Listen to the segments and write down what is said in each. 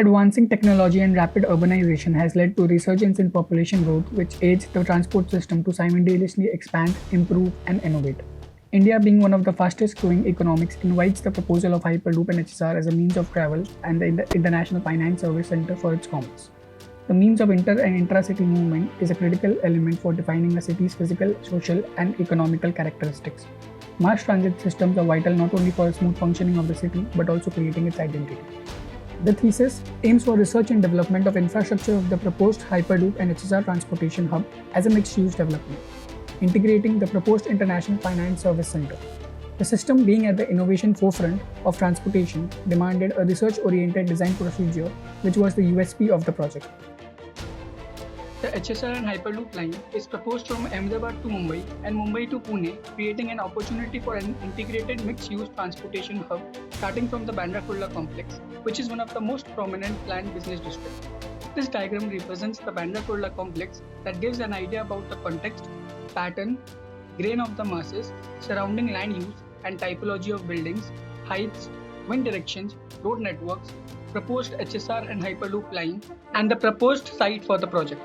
Advancing technology and rapid urbanization has led to resurgence in population growth, which aids the transport system to simultaneously expand, improve, and innovate. India, being one of the fastest growing economies, invites the proposal of Hyperloop and HSR as a means of travel and the International Finance Service Center for its commerce. The means of inter and intra-city movement is a critical element for defining a city's physical, social, and economical characteristics. Mass transit systems are vital not only for a smooth functioning of the city but also creating its identity. The thesis aims for research and development of infrastructure of the proposed Hyperloop and HSR transportation hub as a mixed-use development, integrating the proposed International Finance Service Center. The system, being at the innovation forefront of transportation, demanded a research-oriented design procedure, which was the USP of the project. The HSR and Hyperloop line is proposed from Ahmedabad to Mumbai and Mumbai to Pune, creating an opportunity for an integrated mixed-use transportation hub starting from the Bandra Kurla complex, which is one of the most prominent planned business districts. This diagram represents the Bandra Kurla complex that gives an idea about the context, pattern, grain of the masses, surrounding land use and typology of buildings, heights, wind directions, road networks, proposed HSR and Hyperloop line, and the proposed site for the project.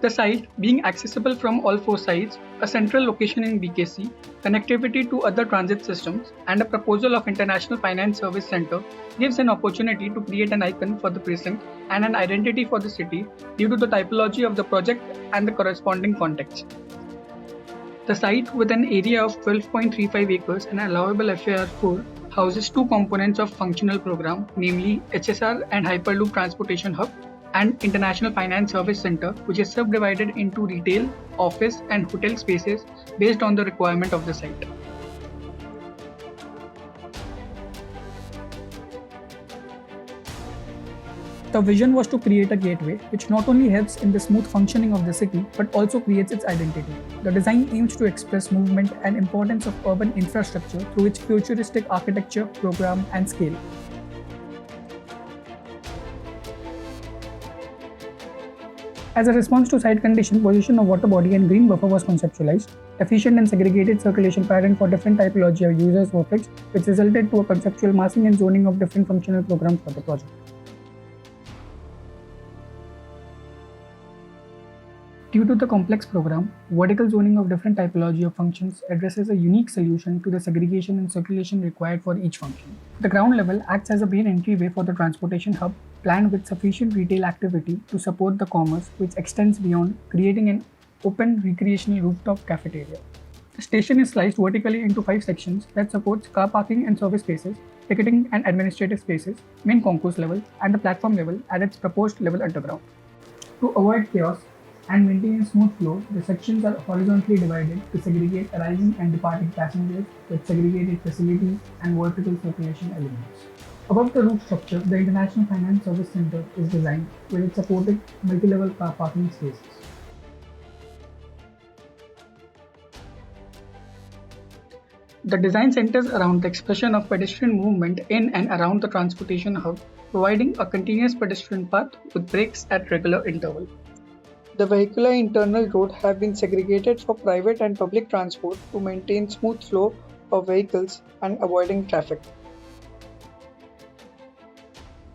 The site, being accessible from all four sides, a central location in BKC, connectivity to other transit systems, and a proposal of International Finance Service Center gives an opportunity to create an icon for the precinct and an identity for the city due to the typology of the project and the corresponding context. The site, with an area of 12.35 acres and allowable FAR4, houses two components of functional program, namely HSR and Hyperloop Transportation Hub, and International Finance Service Center, which is subdivided into retail, office, and hotel spaces based on the requirement of the site. The vision was to create a gateway which not only helps in the smooth functioning of the city but also creates its identity. The design aims to express movement and importance of urban infrastructure through its futuristic architecture, program, and scale. As a response to site condition, position of water body and green buffer was conceptualized. Efficient and segregated circulation pattern for different typology of users were fixed, which resulted to a conceptual massing and zoning of different functional programs for the project. Due to the complex program, vertical zoning of different typology of functions addresses a unique solution to the segregation and circulation required for each function. The ground level acts as a main entryway for the transportation hub, planned with sufficient retail activity to support the commerce, which extends beyond, creating an open recreational rooftop cafeteria. The station is sliced vertically into 5 sections that supports car parking and service spaces, ticketing and administrative spaces, main concourse level, and the platform level at its proposed level underground. To avoid chaos and maintain a smooth flow, the sections are horizontally divided to segregate arriving and departing passengers with segregated facilities and vertical circulation elements. Above the roof structure, the International Finance Service Center is designed with its supported multi-level car parking spaces. The design centers around the expression of pedestrian movement in and around the transportation hub, providing a continuous pedestrian path with breaks at regular intervals. The vehicular internal roads have been segregated for private and public transport to maintain smooth flow of vehicles and avoiding traffic.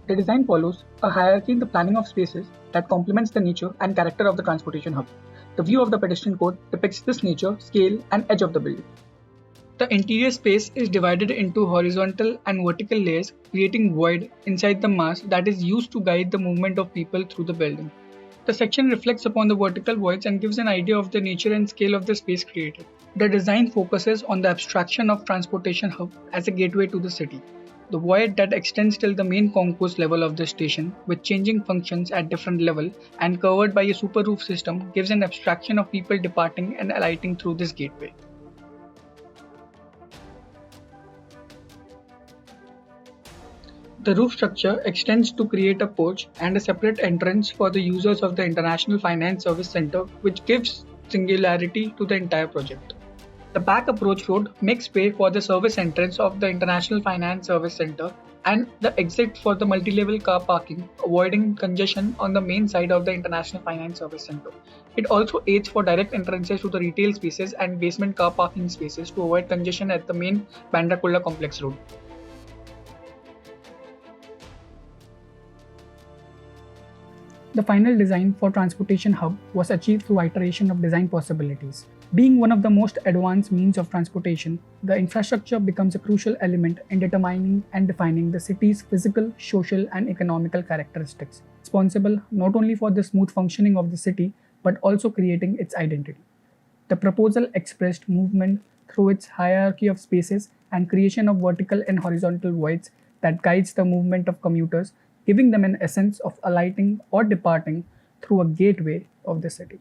The design follows a hierarchy in the planning of spaces that complements the nature and character of the transportation hub. The view of the pedestrian code depicts this nature, scale, and edge of the building. The interior space is divided into horizontal and vertical layers, creating void inside the mass that is used to guide the movement of people through the building. The section reflects upon the vertical voids and gives an idea of the nature and scale of the space created. The design focuses on the abstraction of transportation hub as a gateway to the city. The void that extends till the main concourse level of the station, with changing functions at different levels and covered by a super roof system, gives an abstraction of people departing and alighting through this gateway. The roof structure extends to create a porch and a separate entrance for the users of the International Finance Service Center, which gives singularity to the entire project. The back approach road makes way for the service entrance of the International Finance Service Center and the exit for the multi-level car parking, avoiding congestion on the main side of the International Finance Service Center. It also aids for direct entrances to the retail spaces and basement car parking spaces to avoid congestion at the main Bandra Kurla complex road. The final design for Transportation Hub was achieved through iteration of design possibilities. Being one of the most advanced means of transportation, the infrastructure becomes a crucial element in determining and defining the city's physical, social, and economical characteristics, responsible not only for the smooth functioning of the city but also creating its identity. The proposal expressed movement through its hierarchy of spaces and creation of vertical and horizontal voids that guides the movement of commuters, giving them an essence of alighting or departing through a gateway of the city.